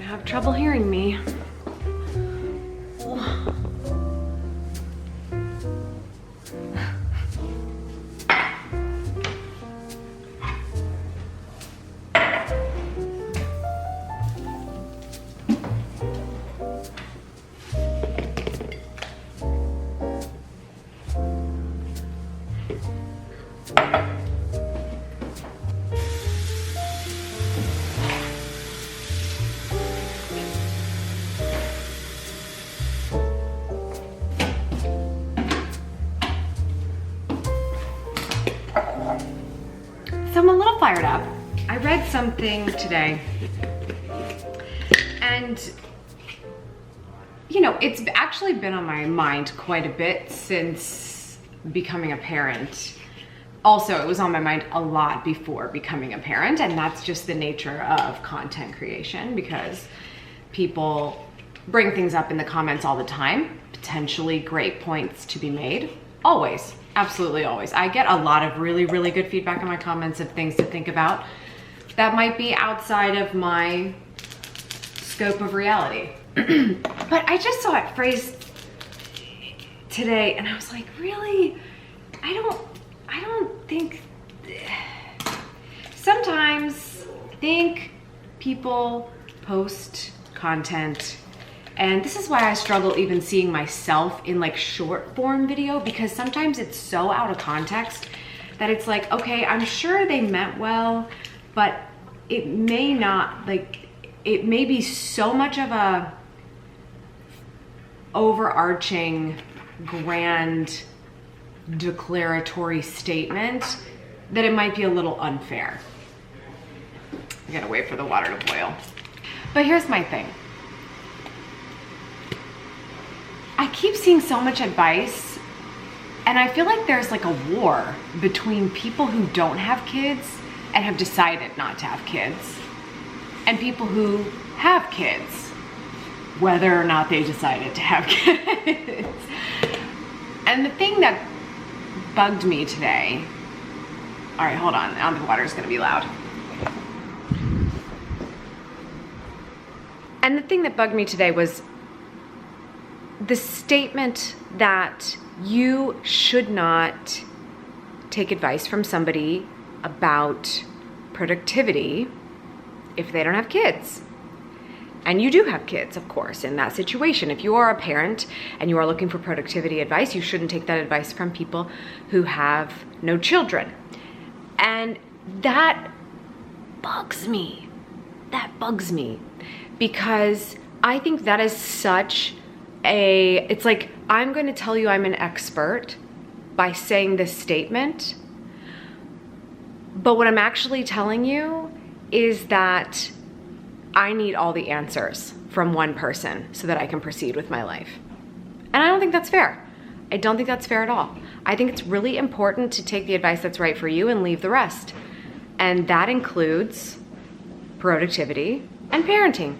have trouble hearing me. So I'm a little fired up. I read something today, and you know, it's actually been on my mind quite a bit since becoming a parent. Also, it was on my mind a lot before becoming a parent, and that's just the nature of content creation, because people bring things up in the comments all the time, potentially great points to be made, always. Absolutely always. I get a lot of really, really good feedback in my comments of things to think about that might be outside of my scope of reality. But I just saw it phrased today and I was like, really? I don't think, sometimes I think people post content, and this is why I struggle even seeing myself in like short form video, because sometimes it's so out of context that it's like, okay, I'm sure they meant well, but it may not, like, it may be so much of a overarching grand declaratory statement that it might be a little unfair. I gotta wait for the water to boil. But here's my thing. I keep seeing so much advice, and I feel like there's like a war between people who don't have kids and have decided not to have kids, and people who have kids, whether or not they decided to have kids. And the thing that bugged me today, all right, hold on, now the water's gonna be loud. And the thing that bugged me today was the statement that you should not take advice from somebody about productivity if they don't have kids. And you do have kids, of course, in that situation. If you are a parent and you are looking for productivity advice, you shouldn't take that advice from people who have no children. And that bugs me. That bugs me, because I think that is such it's like, I'm going to tell you I'm an expert by saying this statement, but what I'm actually telling you is that I need all the answers from one person so that I can proceed with my life. And I don't think that's fair. I don't think that's fair at all. I think it's really important to take the advice that's right for you and leave the rest. And that includes productivity and parenting.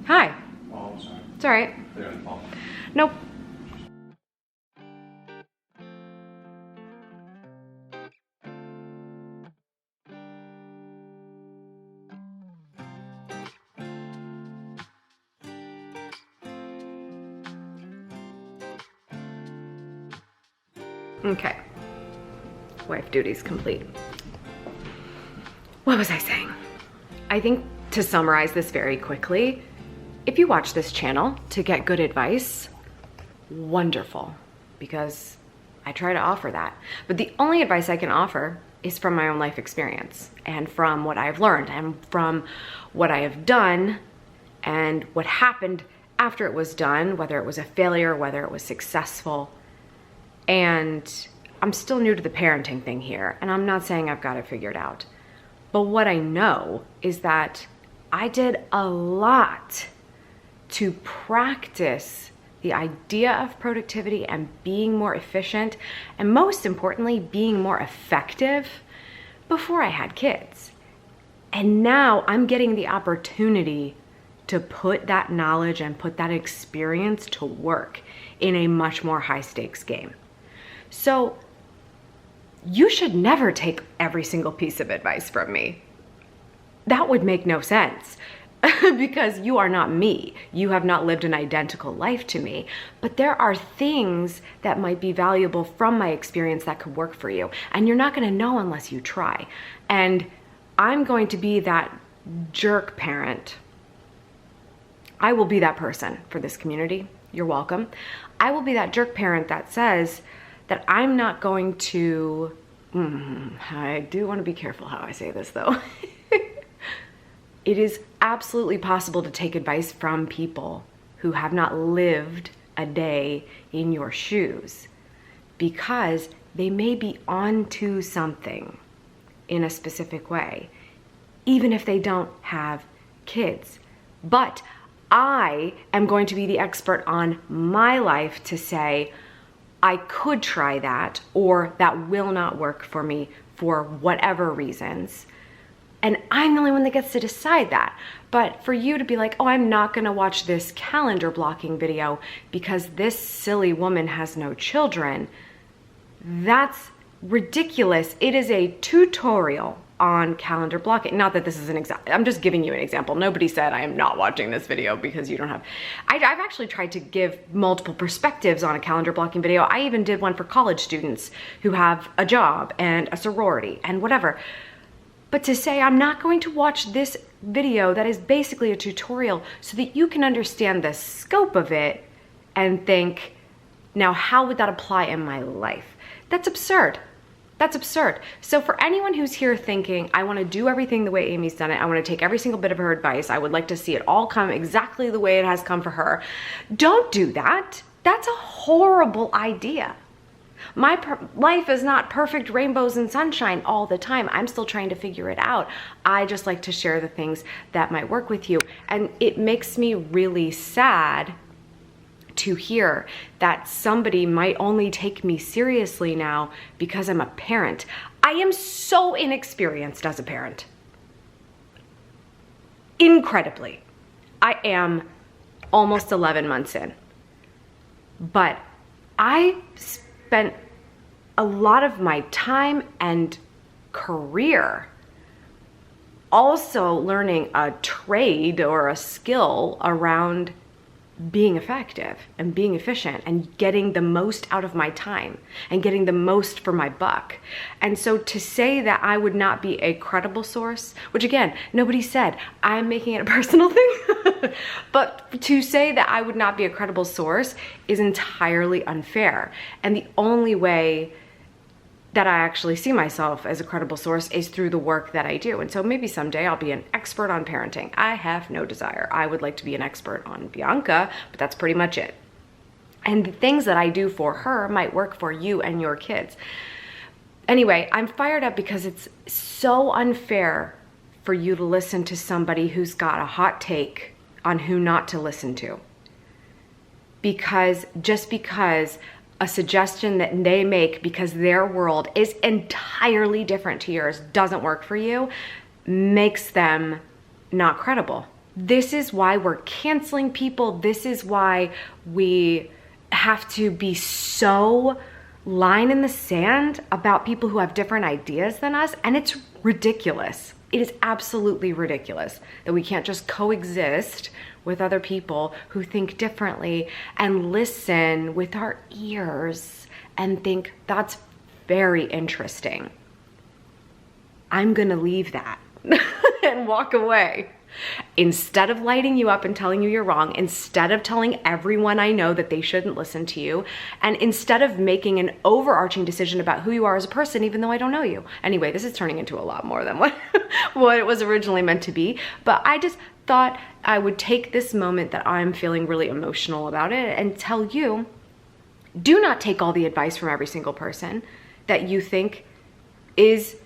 Hi. Oh, sorry. It's all right. Nope. Okay. Wife duties complete. What was I saying? I think, to summarize this very quickly, if you watch this channel to get good advice, wonderful, because I try to offer that. But the only advice I can offer is from my own life experience and from what I've learned and from what I have done and what happened after it was done, whether it was a failure, whether it was successful. And I'm still new to the parenting thing here, and I'm not saying I've got it figured out. But what I know is that I did a lot to practice the idea of productivity and being more efficient, and most importantly, being more effective before I had kids. And now I'm getting the opportunity to put that knowledge and put that experience to work in a much more high stakes game. So you should never take every single piece of advice from me. that would make no sense because you are not me. You have not lived an identical life to me, but there are things that might be valuable from my experience that could work for you. And you're not going to know unless you try. And I'm going to be that jerk parent. I will be that person for this community. You're welcome. I will be that jerk parent that says that I'm not going to, I do want to be careful how I say this though. It is absolutely possible to take advice from people who have not lived a day in your shoes because they may be onto something in a specific way, even if they don't have kids. But I am going to be the expert on my life to say, I could try that, or that will not work for me for whatever reasons. And I'm the only one that gets to decide that. But for you to be like, oh, I'm not gonna watch this calendar blocking video because this silly woman has no children, that's ridiculous. It is a tutorial on calendar blocking. Not that this is an example, I'm just giving you an example. Nobody said I am not watching this video because you don't have, I've actually tried to give multiple perspectives on a calendar blocking video. I even did one for college students who have a job and a sorority and whatever. But to say I'm not going to watch this video that is basically a tutorial so that you can understand the scope of it and think, now how would that apply in my life? That's absurd. That's absurd. So for anyone who's here thinking, I want to do everything the way Amy's done it, I want to take every single bit of her advice, I would like to see it all come exactly the way it has come for her, don't do that. That's a horrible idea. My life is not perfect rainbows and sunshine all the time. I'm still trying to figure it out. I just like to share the things that might work with you. And it makes me really sad to hear that somebody might only take me seriously now because I'm a parent. I am so inexperienced as a parent. Incredibly. I am almost 11 months in. But I spent a lot of my time and career also learning a trade or a skill around being effective and being efficient and getting the most out of my time and getting the most for my buck. And so to say that I would not be a credible source, which again, nobody said, I'm making it a personal thing, but to say that I would not be a credible source is entirely unfair. And the only way that I actually see myself as a credible source is through the work that I do. And so maybe someday I'll be an expert on parenting. I have no desire. I would like to be an expert on Bianca, but that's pretty much it. And the things that I do for her might work for you and your kids. Anyway, I'm fired up because it's so unfair for you to listen to somebody who's got a hot take on who not to listen to. Because just because a suggestion that they make because their world is entirely different to yours doesn't work for you, makes them not credible. This is why we're canceling people. This is why we have to be so line in the sand about people who have different ideas than us. And it's ridiculous. It is absolutely ridiculous that we can't just coexist with other people who think differently and listen with our ears and think that's very interesting. I'm gonna leave that and walk away. Instead of lighting you up and telling you you're wrong, instead of telling everyone I know that they shouldn't listen to you, and instead of making an overarching decision about who you are as a person, even though I don't know you. Anyway, this is turning into a lot more than what it was originally meant to be, but I just thought I would take this moment that I'm feeling really emotional about it and tell you, do not take all the advice from every single person that you think is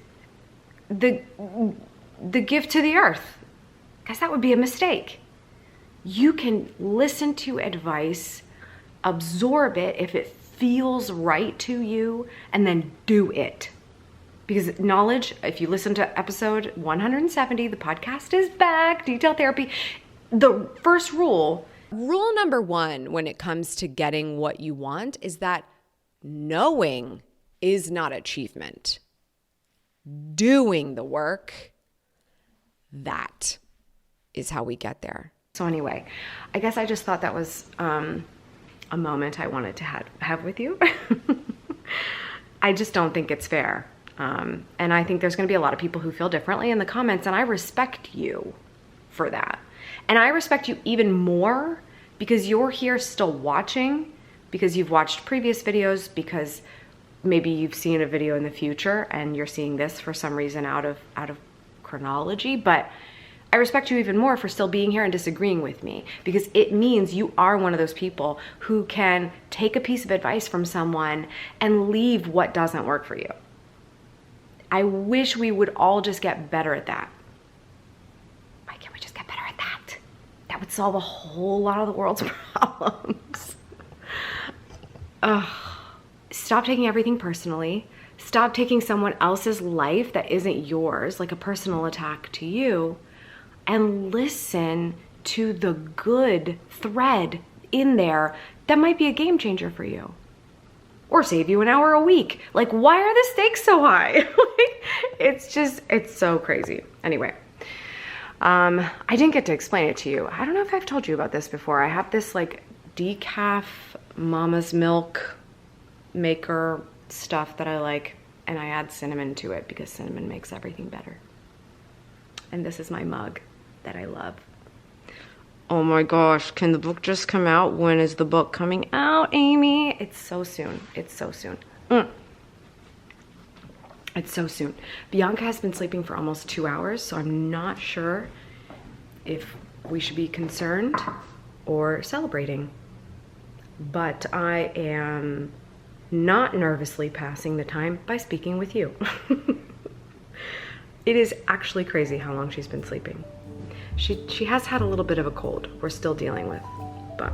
the gift to the earth, because that would be a mistake. You can listen to advice, absorb it if it feels right to you, and then do it. Because knowledge, if you listen to episode 170, the podcast is back, Detail Therapy. The first rule number one when it comes to getting what you want is that knowing is not achievement. Doing the work, That is how we get there. So anyway, I guess I just thought that was a moment I wanted to have with you. I just don't think it's fair. And I think there's gonna be a lot of people who feel differently in the comments, and I respect you for that. And I respect you even more because you're here still watching, because you've watched previous videos, because maybe you've seen a video in the future and you're seeing this for some reason out of chronology. But I respect you even more for still being here and disagreeing with me, because it means you are one of those people who can take a piece of advice from someone and leave what doesn't work for you. I wish we would all just get better at that. Why can't we just get better at that? That would solve a whole lot of the world's problems. Stop taking everything personally. Stop taking someone else's life that isn't yours, like a personal attack to you, and listen to the good thread in there that might be a game changer for you or save you an hour a week. Like, why are the stakes so high? It's so crazy. Anyway, I didn't get to explain it to you. I don't know if I've told you about this before. I have this like decaf mama's milk maker stuff that I like, and I add cinnamon to it because cinnamon makes everything better. And this is my mug that I love. Oh my gosh, can the book just come out? When is the book coming out, Amy? It's so soon. It's so soon. It's so soon. Bianca has been sleeping for almost 2 hours, so I'm not sure if we should be concerned or celebrating. But I am not nervously passing the time by speaking with you. It is actually crazy how long she's been sleeping. She has had a little bit of a cold we're still dealing with, but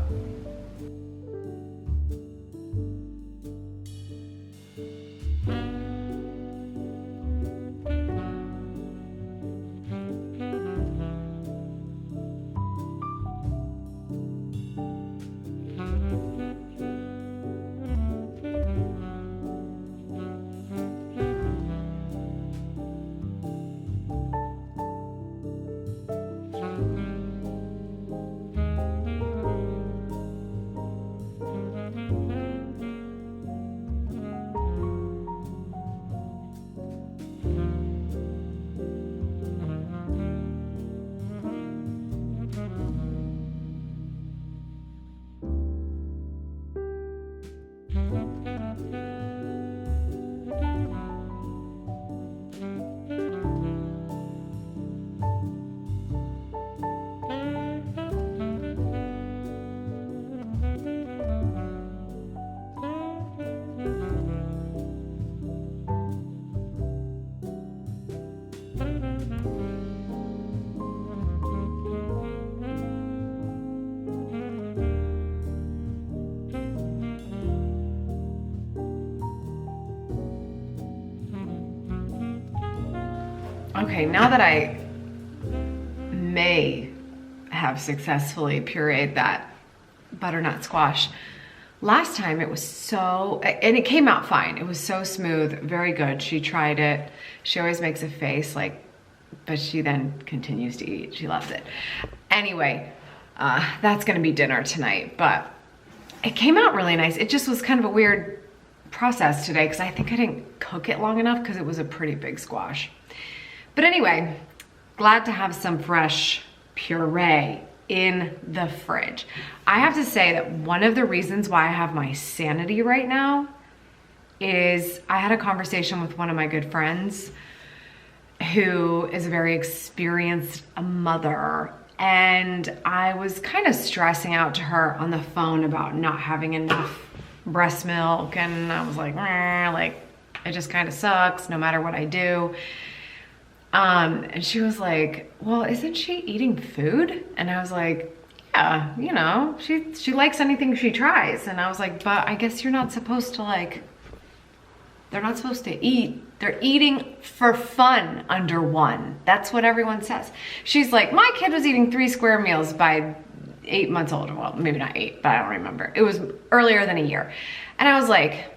okay, now that I may have successfully pureed that butternut squash, last time it was so, and it came out fine. It was so smooth, very good. She tried it. She always makes a face like, but she then continues to eat. She loves it. Anyway, that's gonna be dinner tonight, but it came out really nice. It just was kind of a weird process today because I think I didn't cook it long enough because it was a pretty big squash. But anyway, glad to have some fresh puree in the fridge. I have to say that one of the reasons why I have my sanity right now is I had a conversation with one of my good friends who is a very experienced mother, and I was kind of stressing out to her on the phone about not having enough breast milk, and I was like, it just kind of sucks no matter what I do. And she was like, well, isn't she eating food? And I was like, yeah, you know, she likes anything she tries. And I was like, but I guess you're not supposed to like, they're not supposed to eat. They're eating for fun under one. That's what everyone says. She's like, my kid was eating 3 square meals by 8 months old. Well, maybe not 8, but I don't remember. It was earlier than a year. And I was like,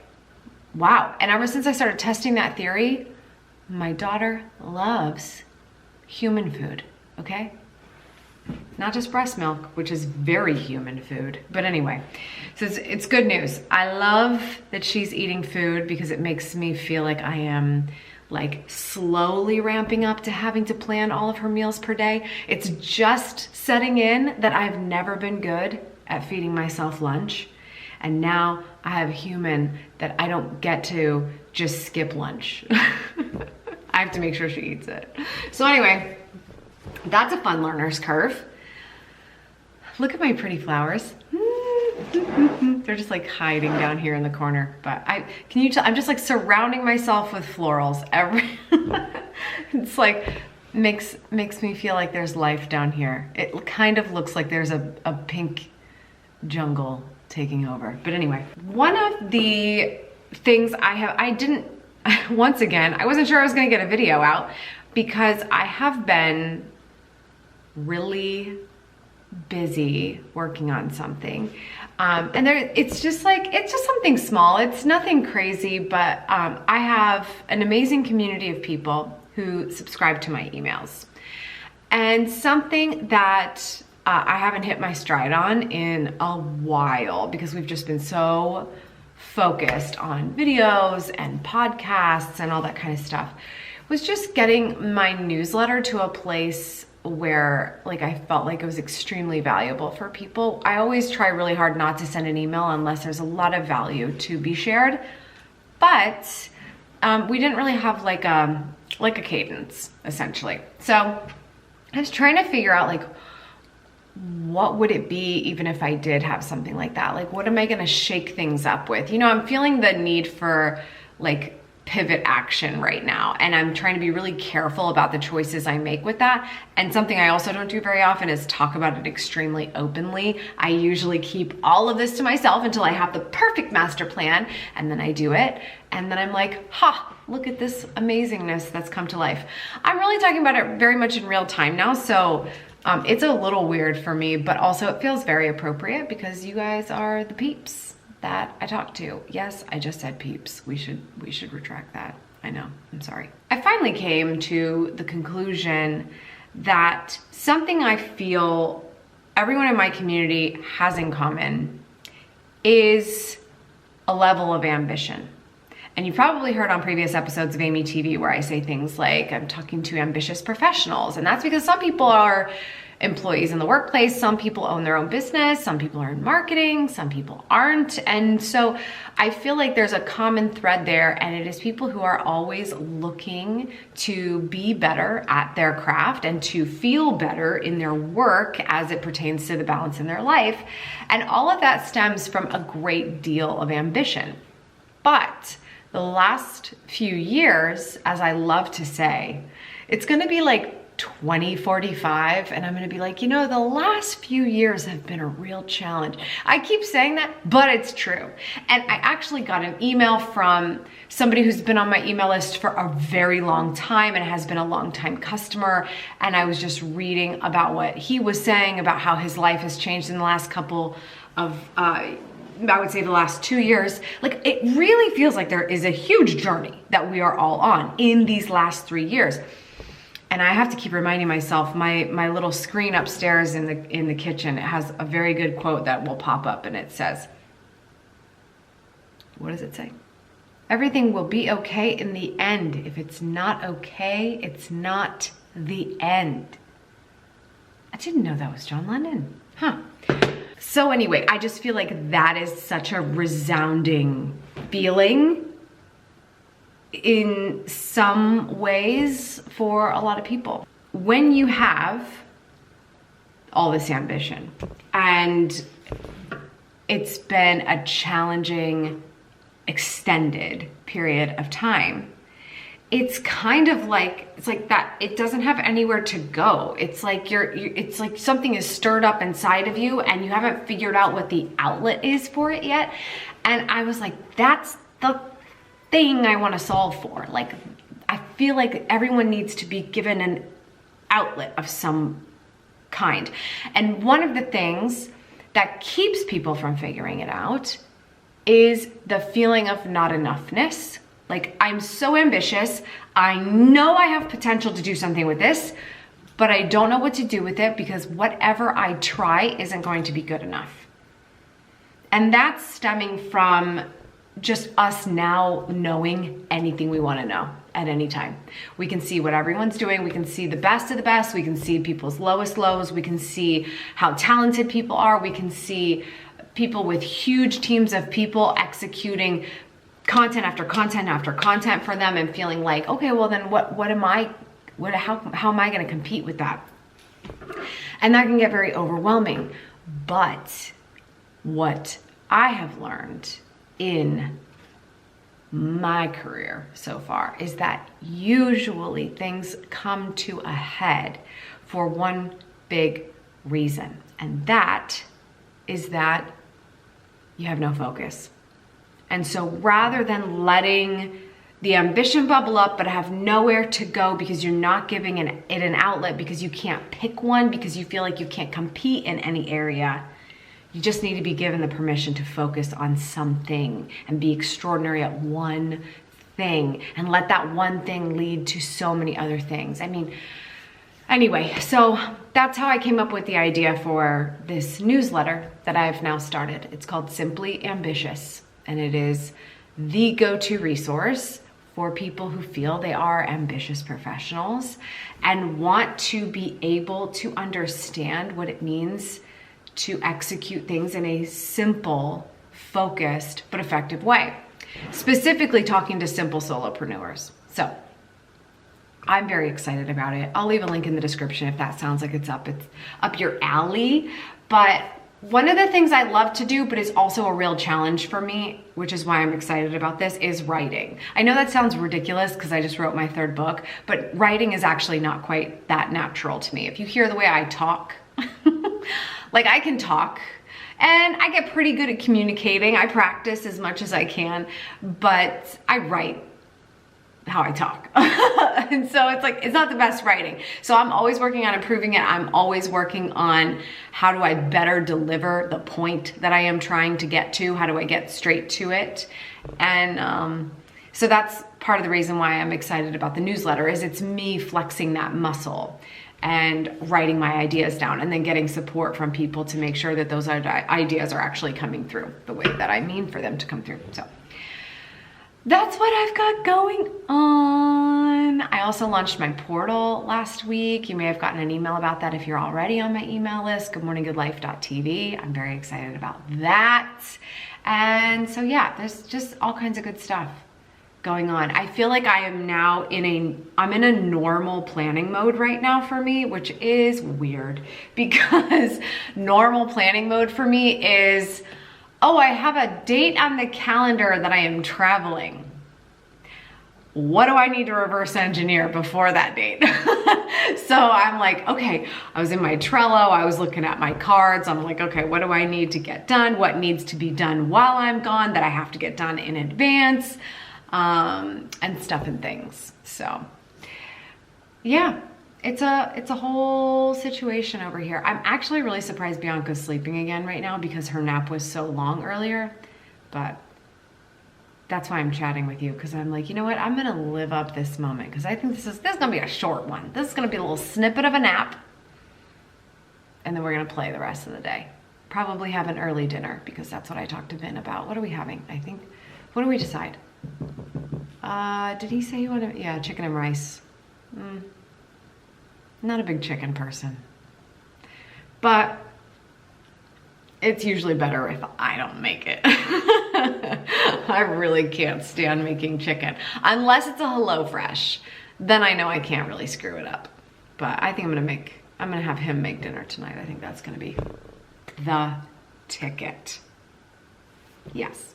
wow. And ever since I started testing that theory, my daughter loves human food, okay? Not just breast milk, which is very human food. But anyway, so it's good news. I love that she's eating food because it makes me feel like I am like slowly ramping up to having to plan all of her meals per day. It's just setting in that I've never been good at feeding myself lunch. And now I have a human that I don't get to just skip lunch. I have to make sure she eats it. So anyway, that's a fun learner's curve. Look at my pretty flowers. They're just like hiding down here in the corner. But can you tell, I'm just like surrounding myself with florals. It's like, makes me feel like there's life down here. It kind of looks like there's a pink jungle taking over. But anyway, one of the things once again, I wasn't sure I was gonna get a video out because I have been really busy working on something. And it's just something small. It's nothing crazy, but I have an amazing community of people who subscribe to my emails. And something that I haven't hit my stride on in a while because we've just been so focused on videos and podcasts and all that kind of stuff was just getting my newsletter to a place where like I felt like it was extremely valuable for people. I always try really hard not to send an email unless there's a lot of value to be shared, but we didn't really have like a cadence essentially. So I was trying to figure out like what would it be even if I did have something like that? Like what am I gonna shake things up with? You know, I'm feeling the need for like pivot action right now, and I'm trying to be really careful about the choices I make with that. And something I also don't do very often is talk about it extremely openly. I usually keep all of this to myself until I have the perfect master plan, and then I do it, and then I'm like, ha, look at this amazingness that's come to life. I'm really talking about it very much in real time now, so it's a little weird for me, but also it feels very appropriate because you guys are the peeps that I talk to. Yes, I just said peeps. We should retract that. I know, I'm sorry. I finally came to the conclusion that something I feel everyone in my community has in common is a level of ambition. And you've probably heard on previous episodes of Amy TV where I say things like, I'm talking to ambitious professionals. And that's because some people are employees in the workplace, some people own their own business, some people are in marketing, some people aren't. And so I feel like there's a common thread there, and it is people who are always looking to be better at their craft and to feel better in their work as it pertains to the balance in their life. And all of that stems from a great deal of ambition. But the last few years, as I love to say, it's gonna be like 2045, and I'm gonna be like, you know, the last few years have been a real challenge. I keep saying that, but it's true. And I actually got an email from somebody who's been on my email list for a very long time and has been a long time customer. And I was just reading about what he was saying about how his life has changed in the last couple of, I would say the last 2 years. Like, it really feels like there is a huge journey that we are all on in these last 3 years. And I have to keep reminding myself, my little screen upstairs in the kitchen, it has a very good quote that will pop up, and it says, what does it say? Everything will be okay in the end. If it's not okay, it's not the end. I didn't know that was John Lennon. Huh. So anyway, I just feel like that is such a resounding feeling in some ways for a lot of people. When you have all this ambition and it's been a challenging, extended period of time, it's kind of like, it's like that, it doesn't have anywhere to go. It's like it's like something is stirred up inside of you and you haven't figured out what the outlet is for it yet. And I was like, that's the thing I want to solve for. Like, I feel like everyone needs to be given an outlet of some kind. And one of the things that keeps people from figuring it out is the feeling of not enoughness Like, I'm so ambitious. I know I have potential to do something with this, but I don't know what to do with it because whatever I try isn't going to be good enough. And that's stemming from just us now knowing anything we want to know at any time. We can see what everyone's doing. We can see the best of the best. We can see people's lowest lows. We can see how talented people are. We can see people with huge teams of people executing content after content after content for them and feeling like, okay, well then how am I going to compete with that? And that can get very overwhelming. But what I have learned in my career so far is that usually things come to a head for one big reason. And that is that you have no focus. And so rather than letting the ambition bubble up but have nowhere to go because you're not giving it an outlet, because you can't pick one, because you feel like you can't compete in any area, you just need to be given the permission to focus on something and be extraordinary at one thing and let that one thing lead to so many other things. I mean, anyway, so that's how I came up with the idea for this newsletter that I've now started. It's called Simply Ambitious, and it is the go-to resource for people who feel they are ambitious professionals and want to be able to understand what it means to execute things in a simple, focused, but effective way. Specifically talking to simple solopreneurs. So I'm very excited about it. I'll leave a link in the description if that sounds like it's up your alley. But one of the things I love to do, but is also a real challenge for me, which is why I'm excited about this, is writing. I know that sounds ridiculous because I just wrote my 3rd book, but writing is actually not quite that natural to me. If you hear the way I talk, like I can talk and I get pretty good at communicating. I practice as much as I can, but I write how I talk. And so it's like, it's not the best writing. So I'm always working on improving it. I'm always working on how do I better deliver the point that I am trying to get to? How do I get straight to it? And so that's part of the reason why I'm excited about the newsletter, is it's me flexing that muscle and writing my ideas down and then getting support from people to make sure that those ideas are actually coming through the way that I mean for them to come through. So that's what I've got going on. I also launched my portal last week. You may have gotten an email about that if you're already on my email list, goodmorninggoodlife.tv. I'm very excited about that. And so yeah, there's just all kinds of good stuff going on. I feel like I am now I'm in a normal planning mode right now for me, which is weird because normal planning mode for me is, oh, I have a date on the calendar that I am traveling. What do I need to reverse engineer before that date? So I'm like, okay, I was in my Trello, I was looking at my cards. I'm like, okay, what do I need to get done? What needs to be done while I'm gone that I have to get done in advance? And stuff and things. So yeah, it's a whole situation over here. I'm actually really surprised Bianca's sleeping again right now because her nap was so long earlier, but that's why I'm chatting with you, because I'm like, you know what, I'm gonna live up this moment because I think this is gonna be a short one. This is gonna be a little snippet of a nap, and then we're gonna play the rest of the day. Probably have an early dinner because that's what I talked to Ben about. What are we having? I think, what do we decide? Did he say he wanted, yeah, chicken and rice. Not a big chicken person, but it's usually better if I don't make it. I really can't stand making chicken unless it's a HelloFresh. Then I know I can't really screw it up. But I think I'm gonna have him make dinner tonight. I think that's gonna be the ticket. Yes.